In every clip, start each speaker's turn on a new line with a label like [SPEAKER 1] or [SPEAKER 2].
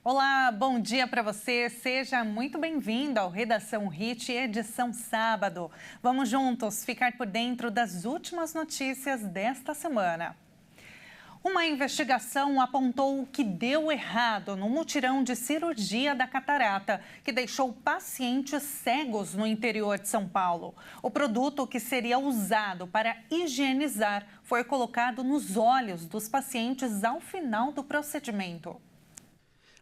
[SPEAKER 1] Olá, bom dia para você. Seja muito bem-vindo ao Redação Hit, edição sábado. Vamos juntos ficar por dentro das últimas notícias desta semana. Uma investigação apontou o que deu errado no mutirão de cirurgia da catarata, que deixou pacientes cegos no interior de São Paulo. O produto que seria usado para higienizar foi colocado nos olhos dos pacientes ao final do procedimento.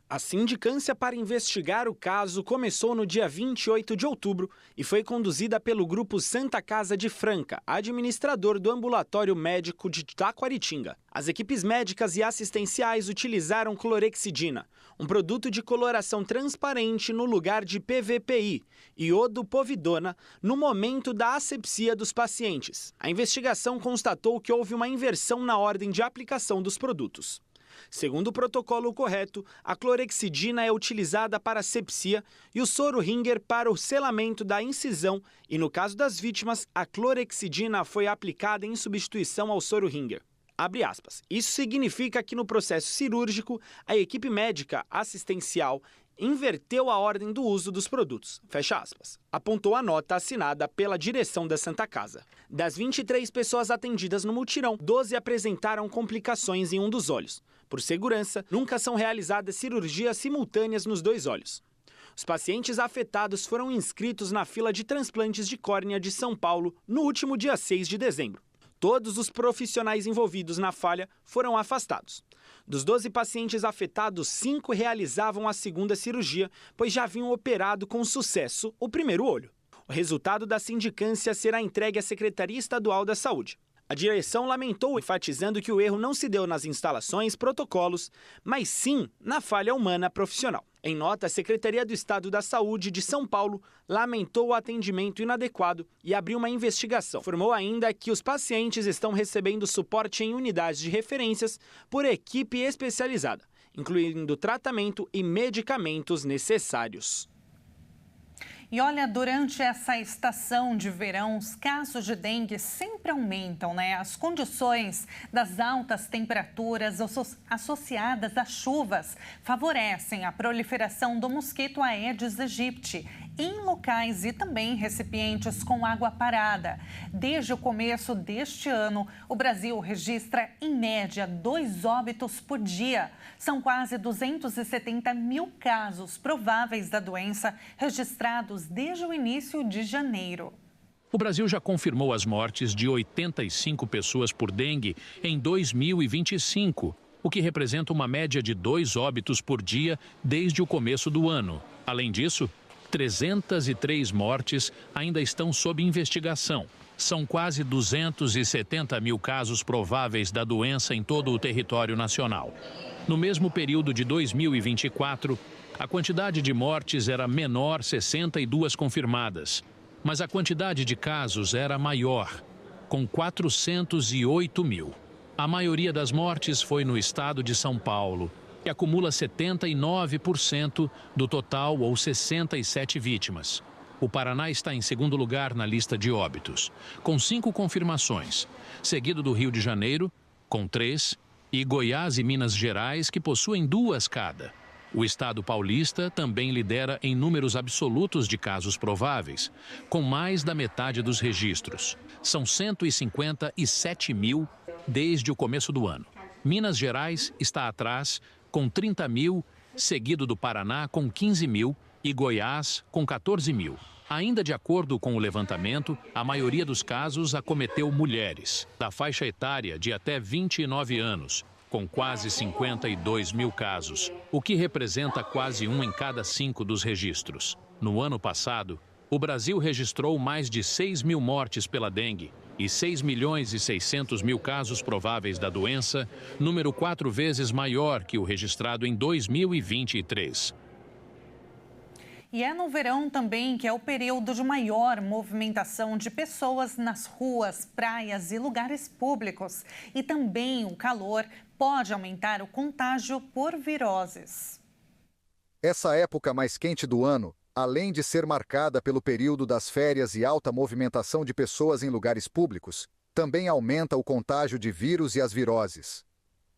[SPEAKER 2] A sindicância para investigar o caso começou no dia 28 de outubro e foi conduzida pelo Grupo Santa Casa de Franca, administrador do Ambulatório Médico de Taquaritinga. As equipes médicas e assistenciais utilizaram clorexidina, um produto de coloração transparente no lugar de PVPI, iodopovidona, no momento da asepsia dos pacientes. A investigação constatou que houve uma inversão na ordem de aplicação dos produtos. Segundo o protocolo correto, a clorexidina é utilizada para asepsia e o soro Ringer para o selamento da incisão e, no caso das vítimas, a clorexidina foi aplicada em substituição ao soro Ringer. Abre aspas. Isso significa que no processo cirúrgico, a equipe médica assistencial inverteu a ordem do uso dos produtos, fecha aspas, apontou a nota assinada pela direção da Santa Casa. Das 23 pessoas atendidas no mutirão, 12 apresentaram complicações em um dos olhos. Por segurança, nunca são realizadas cirurgias simultâneas nos dois olhos. Os pacientes afetados foram inscritos na fila de transplantes de córnea de São Paulo no último dia 6 de dezembro. Todos os profissionais envolvidos na falha foram afastados. Dos 12 pacientes afetados, 5 realizavam a segunda cirurgia, pois já haviam operado com sucesso o primeiro olho. O resultado da sindicância será entregue à Secretaria Estadual da Saúde. A direção lamentou, enfatizando que o erro não se deu nas instalações, protocolos, mas sim na falha humana profissional. Em nota, a Secretaria do Estado da Saúde de São Paulo lamentou o atendimento inadequado e abriu uma investigação. Informou ainda que os pacientes estão recebendo suporte em unidades de referências por equipe especializada, incluindo tratamento e medicamentos necessários.
[SPEAKER 1] E olha, durante essa estação de verão, os casos de dengue sempre aumentam, né? As condições das altas temperaturas associadas às chuvas favorecem a proliferação do mosquito Aedes aegypti em locais e também recipientes com água parada. Desde o começo deste ano, o Brasil registra, em média, 2 óbitos por dia. São quase 270 mil casos prováveis da doença registrados desde o início de janeiro.
[SPEAKER 3] O Brasil já confirmou as mortes de 85 pessoas por dengue em 2025, o que representa uma média de 2 óbitos por dia desde o começo do ano. Além disso, 303 mortes ainda estão sob investigação. São quase 270 mil casos prováveis da doença em todo o território nacional. No mesmo período de 2024, a quantidade de mortes era menor, 62 confirmadas, mas a quantidade de casos era maior, com 408 mil. A maioria das mortes foi no estado de São Paulo, que acumula 79% do total, ou 67 vítimas. O Paraná está em segundo lugar na lista de óbitos, com 5 confirmações, seguido do Rio de Janeiro, com 3, e Goiás e Minas Gerais, que possuem 2 cada. O estado paulista também lidera em números absolutos de casos prováveis, com mais da metade dos registros. São 157 mil desde o começo do ano. Minas Gerais está atrás, com 30 mil, seguido do Paraná com 15 mil e Goiás com 14 mil. Ainda de acordo com o levantamento, a maioria dos casos acometeu mulheres, da faixa etária de até 29 anos, com quase 52 mil casos, o que representa quase 1 em cada 5 dos registros. No ano passado, o Brasil registrou mais de 6 mil mortes pela dengue e 6 milhões e 600 mil casos prováveis da doença, número 4 vezes maior que o registrado em 2023.
[SPEAKER 1] E é no verão também que é o período de maior movimentação de pessoas nas ruas, praias e lugares públicos. E também o calor pode aumentar o contágio por viroses.
[SPEAKER 4] Essa época mais quente do ano, além de ser marcada pelo período das férias e alta movimentação de pessoas em lugares públicos, também aumenta o contágio de vírus e as viroses.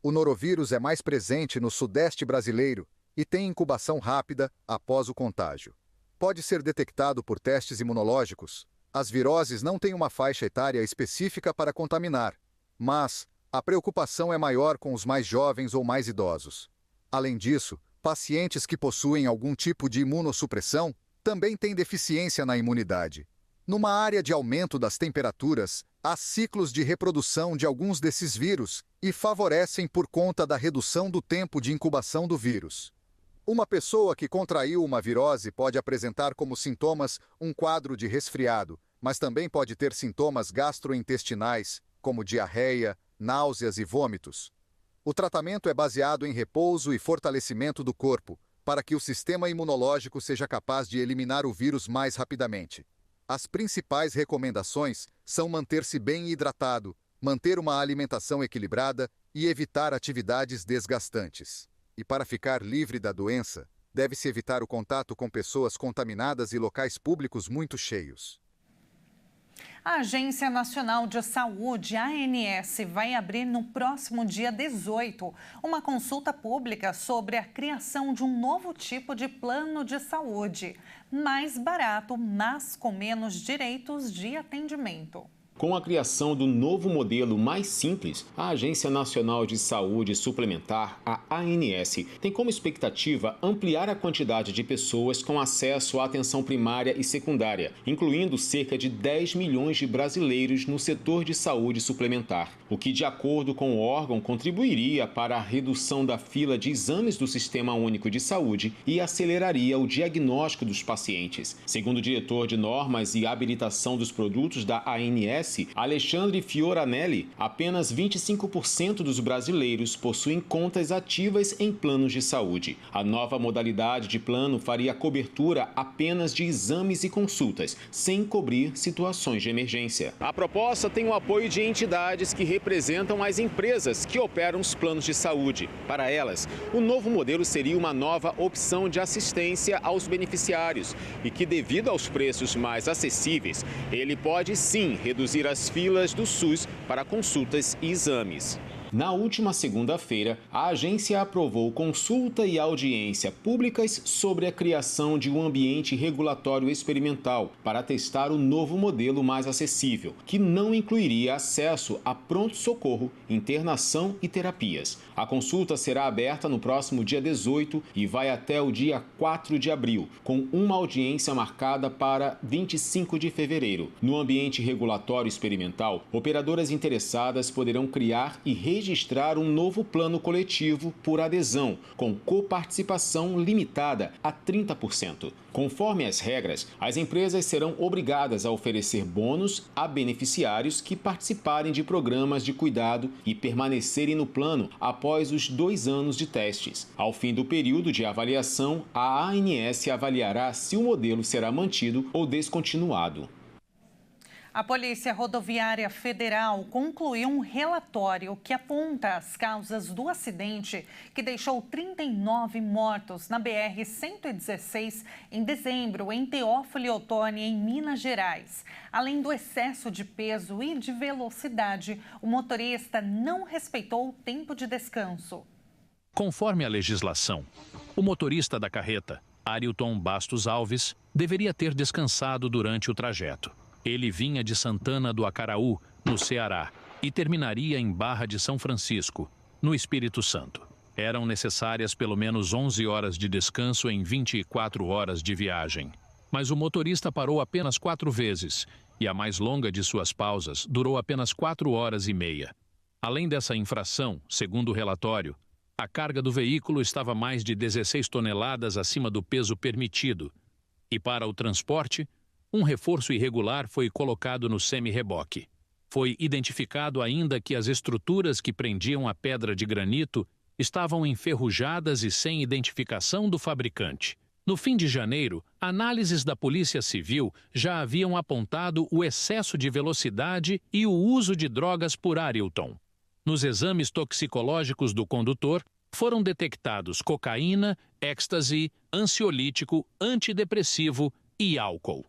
[SPEAKER 4] O norovírus é mais presente no sudeste brasileiro e tem incubação rápida após o contágio. Pode ser detectado por testes imunológicos. As viroses não têm uma faixa etária específica para contaminar, mas a preocupação é maior com os mais jovens ou mais idosos. Além disso, pacientes que possuem algum tipo de imunossupressão também têm deficiência na imunidade. Numa área de aumento das temperaturas, há ciclos de reprodução de alguns desses vírus e favorecem por conta da redução do tempo de incubação do vírus. Uma pessoa que contraiu uma virose pode apresentar como sintomas um quadro de resfriado, mas também pode ter sintomas gastrointestinais, como diarreia, náuseas e vômitos. O tratamento é baseado em repouso e fortalecimento do corpo, para que o sistema imunológico seja capaz de eliminar o vírus mais rapidamente. As principais recomendações são manter-se bem hidratado, manter uma alimentação equilibrada e evitar atividades desgastantes. E para ficar livre da doença, deve-se evitar o contato com pessoas contaminadas e locais públicos muito cheios.
[SPEAKER 1] A Agência Nacional de Saúde, ANS, vai abrir no próximo dia 18 uma consulta pública sobre a criação de um novo tipo de plano de saúde, mais barato, mas com menos direitos de atendimento.
[SPEAKER 5] Com a criação do novo modelo mais simples, a Agência Nacional de Saúde Suplementar, a ANS, tem como expectativa ampliar a quantidade de pessoas com acesso à atenção primária e secundária, incluindo cerca de 10 milhões de brasileiros no setor de saúde suplementar, o que, de acordo com o órgão, contribuiria para a redução da fila de exames do Sistema Único de Saúde e aceleraria o diagnóstico dos pacientes. Segundo o diretor de Normas e Habilitação dos Produtos da ANS, Alexandre Fioranelli, apenas 25% dos brasileiros possuem contas ativas em planos de saúde. A nova modalidade de plano faria cobertura apenas de exames e consultas, sem cobrir situações de emergência. A proposta tem o apoio de entidades que representam as empresas que operam os planos de saúde. Para elas, o novo modelo seria uma nova opção de assistência aos beneficiários e que, devido aos preços mais acessíveis, ele pode sim reduzir as filas do SUS para consultas e exames. Na última segunda-feira, a agência aprovou consulta e audiência públicas sobre a criação de um ambiente regulatório experimental para testar o novo modelo mais acessível, que não incluiria acesso a pronto-socorro, internação e terapias. A consulta será aberta no próximo dia 18 e vai até o dia 4 de abril, com uma audiência marcada para 25 de fevereiro. No ambiente regulatório experimental, operadoras interessadas poderão criar e registrar um novo plano coletivo por adesão, com coparticipação limitada a 30%. Conforme as regras, as empresas serão obrigadas a oferecer bônus a beneficiários que participarem de programas de cuidado e permanecerem no plano após os 2 anos de testes. Ao fim do período de avaliação, a ANS avaliará se o modelo será mantido ou descontinuado.
[SPEAKER 1] A Polícia Rodoviária Federal concluiu um relatório que aponta as causas do acidente que deixou 39 mortos na BR-116 em dezembro, em Teófilo Otoni, em Minas Gerais. Além do excesso de peso e de velocidade, o motorista não respeitou o tempo de descanso.
[SPEAKER 3] Conforme a legislação, o motorista da carreta, Arilton Bastos Alves, deveria ter descansado durante o trajeto. Ele vinha de Santana do Acaraú, no Ceará, e terminaria em Barra de São Francisco, no Espírito Santo. Eram necessárias pelo menos 11 horas de descanso em 24 horas de viagem. Mas o motorista parou apenas 4 vezes, e a mais longa de suas pausas durou apenas 4 horas e meia. Além dessa infração, segundo o relatório, a carga do veículo estava mais de 16 toneladas acima do peso permitido. E para o transporte, um reforço irregular foi colocado no semi-reboque. Foi identificado ainda que as estruturas que prendiam a pedra de granito estavam enferrujadas e sem identificação do fabricante. No fim de janeiro, análises da Polícia Civil já haviam apontado o excesso de velocidade e o uso de drogas por Arilton. Nos exames toxicológicos do condutor, foram detectados cocaína, êxtase, ansiolítico, antidepressivo e álcool.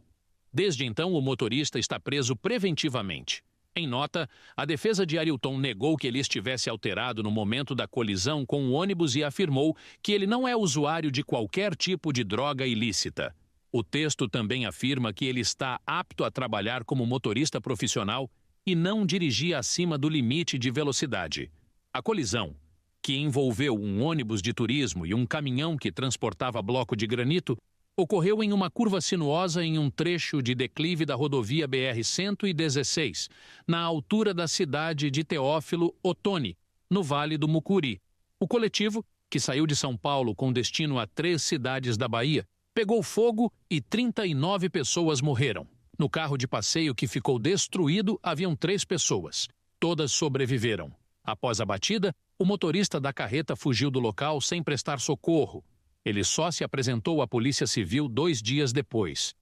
[SPEAKER 3] Desde então, o motorista está preso preventivamente. Em nota, a defesa de Arilton negou que ele estivesse alterado no momento da colisão com o ônibus e afirmou que ele não é usuário de qualquer tipo de droga ilícita. O texto também afirma que ele está apto a trabalhar como motorista profissional e não dirigia acima do limite de velocidade. A colisão, que envolveu um ônibus de turismo e um caminhão que transportava bloco de granito, ocorreu em uma curva sinuosa em um trecho de declive da rodovia BR-116, na altura da cidade de Teófilo Otoni, no Vale do Mucuri. O coletivo, que saiu de São Paulo com destino a 3 cidades da Bahia, pegou fogo e 39 pessoas morreram. No carro de passeio que ficou destruído, haviam 3 pessoas. Todas sobreviveram. Após a batida, o motorista da carreta fugiu do local sem prestar socorro. Ele só se apresentou à Polícia Civil 2 dias depois.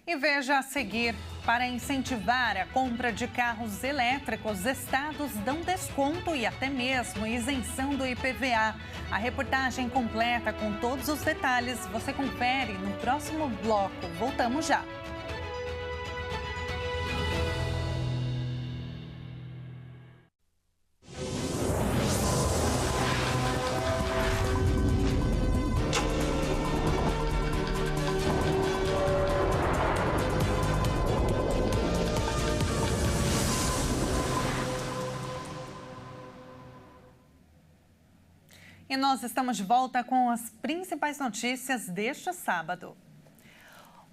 [SPEAKER 1] E veja a seguir, para incentivar a compra de carros elétricos, estados dão desconto e até mesmo isenção do IPVA. A reportagem completa com todos os detalhes você confere no próximo bloco. Voltamos já. E nós estamos de volta com as principais notícias deste sábado.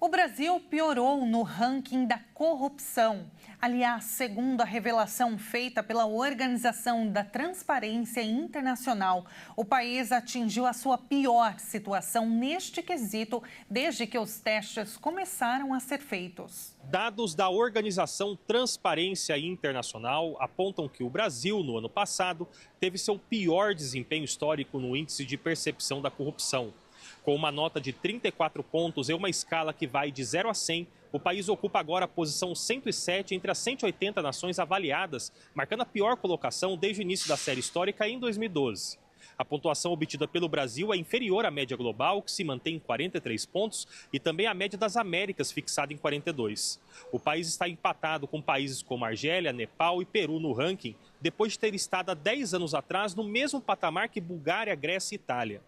[SPEAKER 1] O Brasil piorou no ranking da corrupção. Aliás, segundo a revelação feita pela Organização da Transparência Internacional, o país atingiu a sua pior situação neste quesito desde que os testes começaram a ser feitos.
[SPEAKER 6] Dados da Organização Transparência Internacional apontam que o Brasil, no ano passado, teve seu pior desempenho histórico no índice de percepção da corrupção. Com uma nota de 34 pontos em uma escala que vai de 0 a 100, o país ocupa agora a posição 107 entre as 180 nações avaliadas, marcando a pior colocação desde o início da série histórica em 2012. A pontuação obtida pelo Brasil é inferior à média global, que se mantém em 43 pontos, e também à média das Américas, fixada em 42. O país está empatado com países como Argélia, Nepal e Peru no ranking, depois de ter estado há 10 anos atrás no mesmo patamar que Bulgária, Grécia e Itália.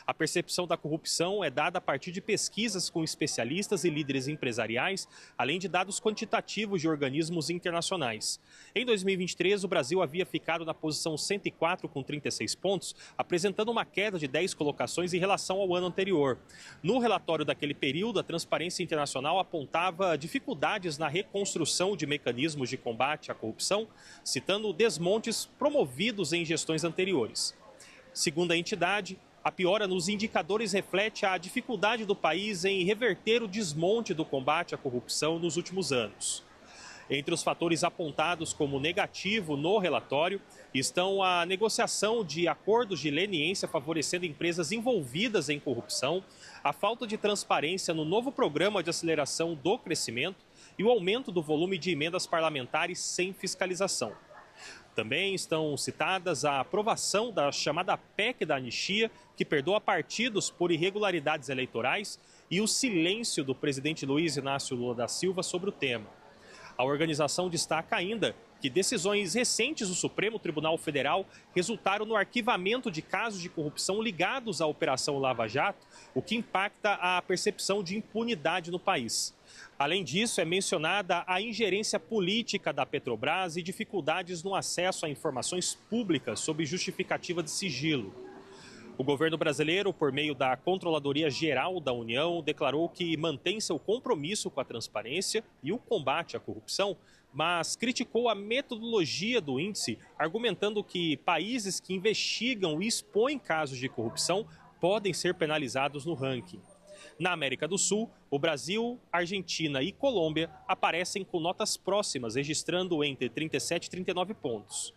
[SPEAKER 6] A percepção da corrupção é dada a partir de pesquisas com especialistas e líderes empresariais, além de dados quantitativos de organismos internacionais. Em 2023, o Brasil havia ficado na posição 104 com 36 pontos, apresentando uma queda de 10 colocações em relação ao ano anterior. No relatório daquele período, a Transparência Internacional apontava dificuldades na reconstrução de mecanismos de combate à corrupção, citando desmontes promovidos em gestões anteriores. Segundo a entidade, a piora nos indicadores reflete a dificuldade do país em reverter o desmonte do combate à corrupção nos últimos anos. Entre os fatores apontados como negativo no relatório estão a negociação de acordos de leniência favorecendo empresas envolvidas em corrupção, a falta de transparência no novo programa de aceleração do crescimento e o aumento do volume de emendas parlamentares sem fiscalização. Também estão citadas a aprovação da chamada PEC da anistia, que perdoa partidos por irregularidades eleitorais, e o silêncio do presidente Luiz Inácio Lula da Silva sobre o tema. A organização destaca ainda que decisões recentes do Supremo Tribunal Federal resultaram no arquivamento de casos de corrupção ligados à Operação Lava Jato, o que impacta a percepção de impunidade no país. Além disso, é mencionada a ingerência política da Petrobras e dificuldades no acesso a informações públicas sob justificativa de sigilo. O governo brasileiro, por meio da Controladoria Geral da União, declarou que mantém seu compromisso com a transparência e o combate à corrupção, mas criticou a metodologia do índice, argumentando que países que investigam e expõem casos de corrupção podem ser penalizados no ranking. Na América do Sul, o Brasil, Argentina e Colômbia aparecem com notas próximas, registrando entre 37 e 39 pontos.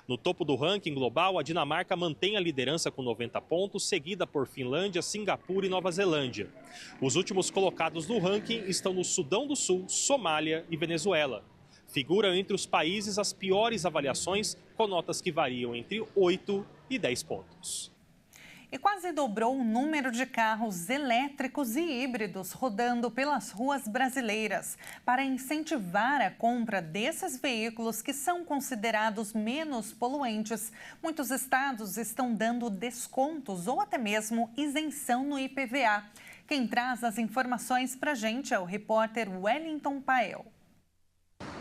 [SPEAKER 6] No topo do ranking global, a Dinamarca mantém a liderança com 90 pontos, seguida por Finlândia, Singapura e Nova Zelândia. Os últimos colocados no ranking estão no Sudão do Sul, Somália e Venezuela. Figuram entre os países as piores avaliações, com notas que variam entre 8 e 10 pontos.
[SPEAKER 1] E quase dobrou o número de carros elétricos e híbridos rodando pelas ruas brasileiras. Para incentivar a compra desses veículos que são considerados menos poluentes, muitos estados estão dando descontos ou até mesmo isenção no IPVA. Quem traz as informações para a gente é o repórter Wellington Pael.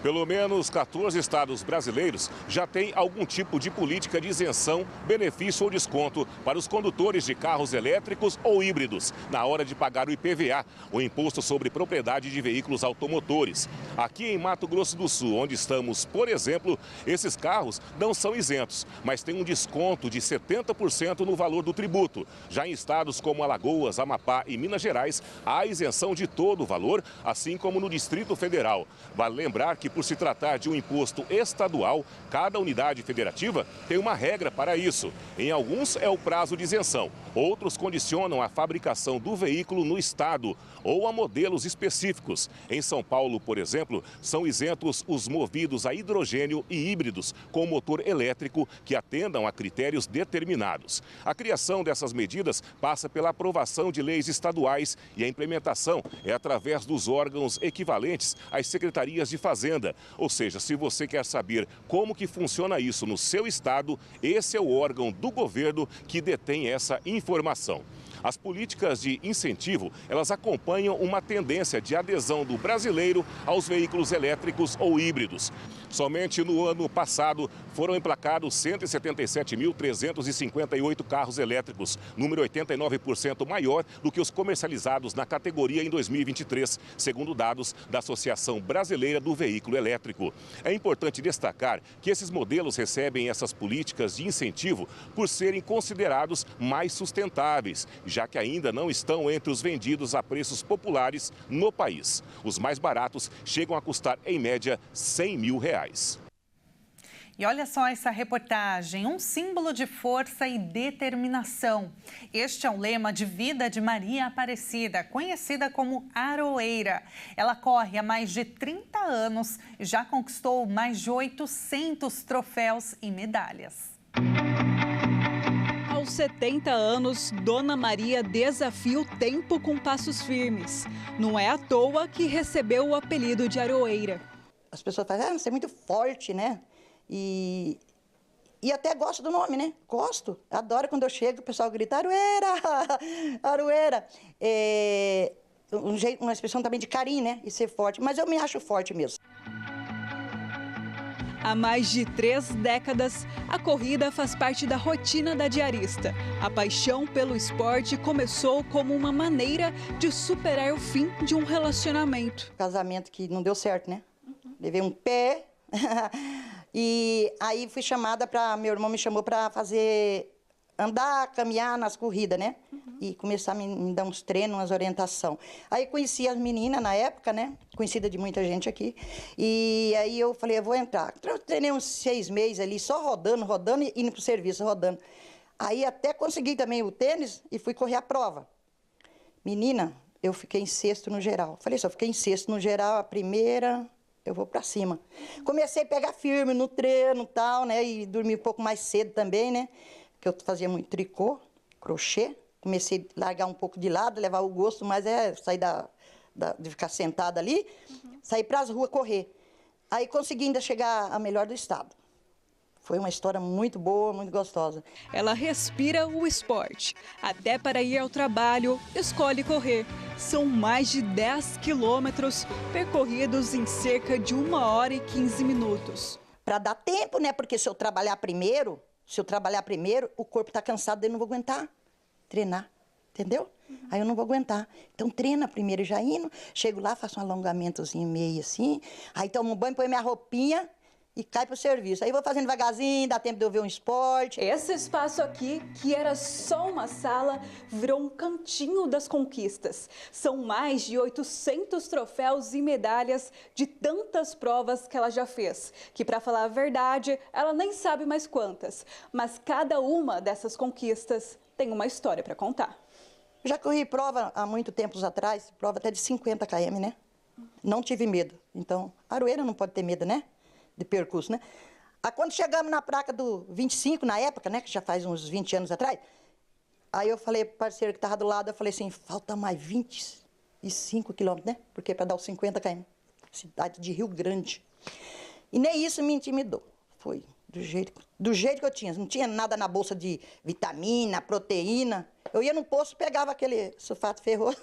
[SPEAKER 7] Pelo menos 14 estados brasileiros já têm algum tipo de política de isenção, benefício ou desconto para os condutores de carros elétricos ou híbridos na hora de pagar o IPVA, o Imposto sobre Propriedade de Veículos Automotores. Aqui em Mato Grosso do Sul, onde estamos, por exemplo, esses carros não são isentos, mas têm um desconto de 70% no valor do tributo. Já em estados como Alagoas, Amapá e Minas Gerais, há isenção de todo o valor, assim como no Distrito Federal. Vale lembrar que, por se tratar de um imposto estadual, cada unidade federativa tem uma regra para isso. Em alguns é o prazo de isenção, outros condicionam a fabricação do veículo no estado ou a modelos específicos. Em São Paulo, por exemplo, são isentos os movidos a hidrogênio e híbridos com motor elétrico que atendam a critérios determinados. A criação dessas medidas passa pela aprovação de leis estaduais e a implementação é através dos órgãos equivalentes às secretarias de Fazenda. Ou seja, se você quer saber como que funciona isso no seu estado, esse é o órgão do governo que detém essa informação. As políticas de incentivo, elas acompanham uma tendência de adesão do brasileiro aos veículos elétricos ou híbridos. Somente no ano passado foram emplacados 177.358 carros elétricos, número 89% maior do que os comercializados na categoria em 2023, segundo dados da Associação Brasileira do Veículo Elétrico. É importante destacar que esses modelos recebem essas políticas de incentivo por serem considerados mais sustentáveis, já que ainda não estão entre os vendidos a preços populares no país. Os mais baratos chegam a custar, em média, R$100 mil.
[SPEAKER 1] E olha só essa reportagem, um símbolo de força e determinação. Este é o lema de vida de Maria Aparecida, conhecida como Aroeira. Ela corre há mais de 30 anos e já conquistou mais de 800 troféus e medalhas.
[SPEAKER 8] Aos 70 anos, Dona Maria desafia o tempo com passos firmes. Não é à toa que recebeu o apelido de Aroeira.
[SPEAKER 9] As pessoas falam, você é muito forte, né? E até gosto do nome, né? Gosto. Adoro quando eu chego, o pessoal grita, Aroeira! Aroeira! Uma expressão também de carinho, né? E ser forte. Mas eu me acho forte mesmo.
[SPEAKER 8] Há mais de 3 décadas, a corrida faz parte da rotina da diarista. A paixão pelo esporte começou como uma maneira de superar o fim de um relacionamento.
[SPEAKER 9] Casamento que não deu certo, né? Levei um pé e aí fui chamada para... Meu irmão me chamou para andar, caminhar nas corridas, né? E começar a me dar uns treinos, umas orientação. Aí conheci as meninas na época, né? Conhecida de muita gente aqui. E aí eu falei, eu vou entrar. Eu treinei uns 6 meses ali, só rodando e indo pro serviço, rodando. Aí até consegui também o tênis e fui correr a prova. Menina, eu fiquei em 6º no geral. Falei, se eu fiquei em 6º no geral, a primeira... eu vou pra cima. Comecei a pegar firme no treino e tal, né? E dormi um pouco mais cedo também, né? Porque eu fazia muito tricô, crochê. Comecei a largar um pouco de lado, levar o gosto, mas sair de ficar sentada ali, sair pras ruas correr. Aí consegui ainda chegar a melhor do estado. Foi uma história muito boa, muito gostosa.
[SPEAKER 8] Ela respira o esporte. Até para ir ao trabalho, escolhe correr. São mais de 10 quilômetros percorridos em cerca de 1 hora e 15 minutos.
[SPEAKER 9] Para dar tempo, né? Porque se eu trabalhar primeiro, o corpo está cansado, eu não vou aguentar treinar, entendeu? Aí eu não vou aguentar. Então treina primeiro, já indo, chego lá, faço um alongamentozinho meio assim, aí tomo um banho, põe minha roupinha e cai pro serviço. Aí vou fazendo devagarzinho, dá tempo de eu ver um esporte.
[SPEAKER 8] Esse espaço aqui, que era só uma sala, virou um cantinho das conquistas. São mais de 800 troféus e medalhas de tantas provas que ela já fez, que, para falar a verdade, ela nem sabe mais quantas. Mas cada uma dessas conquistas tem uma história para contar.
[SPEAKER 9] Já corri prova há muito tempos atrás, prova até de 50 km, né? Não tive medo. Então, Aroeira não pode ter medo, né? De percurso, né? Aí quando chegamos na placa do 25, na época, né? Que já faz uns 20 anos atrás, Aí eu falei pro parceiro que tava do lado, eu falei assim, falta mais 25 quilômetros, né? Porque para dar os 50 km. Cidade de Rio Grande. E nem isso me intimidou. Foi do jeito que eu tinha. Não tinha nada na bolsa de vitamina, proteína. Eu ia no posto, pegava aquele sulfato ferroso.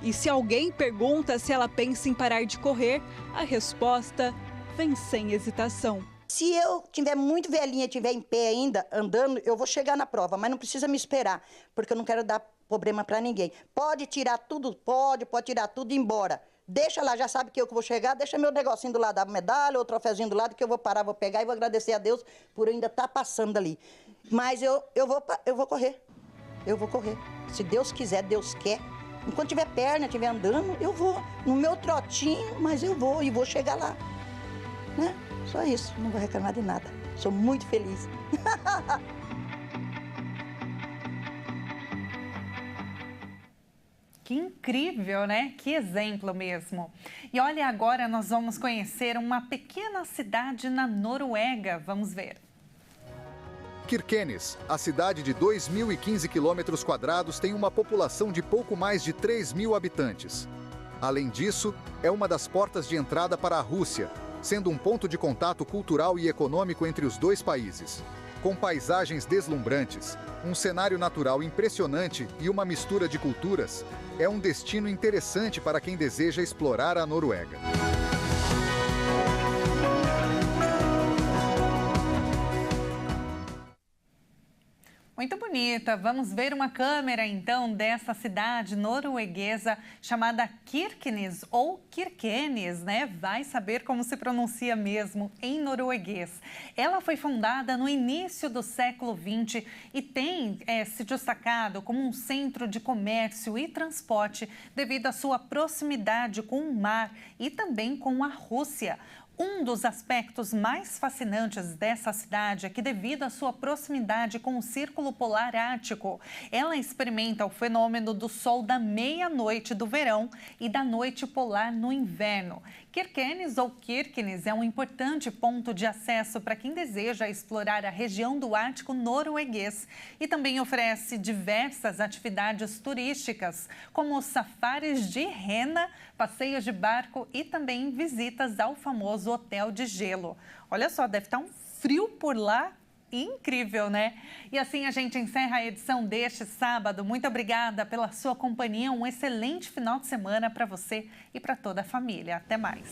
[SPEAKER 8] E se alguém pergunta se ela pensa em parar de correr, a resposta vem sem hesitação.
[SPEAKER 9] Se eu tiver muito velhinha, tiver em pé ainda, andando, eu vou chegar na prova, mas não precisa me esperar, porque eu não quero dar problema para ninguém. Pode tirar tudo, pode tirar tudo e ir embora. Deixa lá, já sabe que eu vou chegar, deixa meu negocinho do lado da medalha, o troféuzinho do lado, que eu vou parar, vou pegar e vou agradecer a Deus por ainda estar passando ali. Mas eu vou correr, eu vou correr. Se Deus quiser, Deus quer. Enquanto tiver perna, tiver andando, eu vou. No meu trotinho, mas eu vou e vou chegar lá. Né? Só isso, não vou reclamar de nada. Sou muito feliz.
[SPEAKER 1] Que incrível, né? Que exemplo mesmo. E olha, agora nós vamos conhecer uma pequena cidade na Noruega. Vamos ver.
[SPEAKER 4] Kirkenes, a cidade de 2.015 quilômetros quadrados, tem uma população de pouco mais de 3.000 habitantes. Além disso, é uma das portas de entrada para a Rússia, sendo um ponto de contato cultural e econômico entre os dois países. Com paisagens deslumbrantes, um cenário natural impressionante e uma mistura de culturas, é um destino interessante para quem deseja explorar a Noruega.
[SPEAKER 1] Muito bonita. Vamos ver uma câmera, então, dessa cidade norueguesa chamada Kirkenes ou Kirkenes, né? Vai saber como se pronuncia mesmo em norueguês. Ela foi fundada no início do século XX e tem se destacado como um centro de comércio e transporte devido à sua proximidade com o mar e também com a Rússia. Um dos aspectos mais fascinantes dessa cidade é que, devido à sua proximidade com o Círculo Polar Ártico, ela experimenta o fenômeno do sol da meia-noite do verão e da noite polar no inverno. Kirkenes ou Kirkenes é um importante ponto de acesso para quem deseja explorar a região do Ártico norueguês e também oferece diversas atividades turísticas, como os safaris de rena, passeios de barco e também visitas ao famoso Hotel de Gelo. Olha só, deve estar um frio por lá. Incrível, né? E assim a gente encerra a edição deste sábado. Muito obrigada pela sua companhia. Um excelente final de semana para você e para toda a família. Até mais.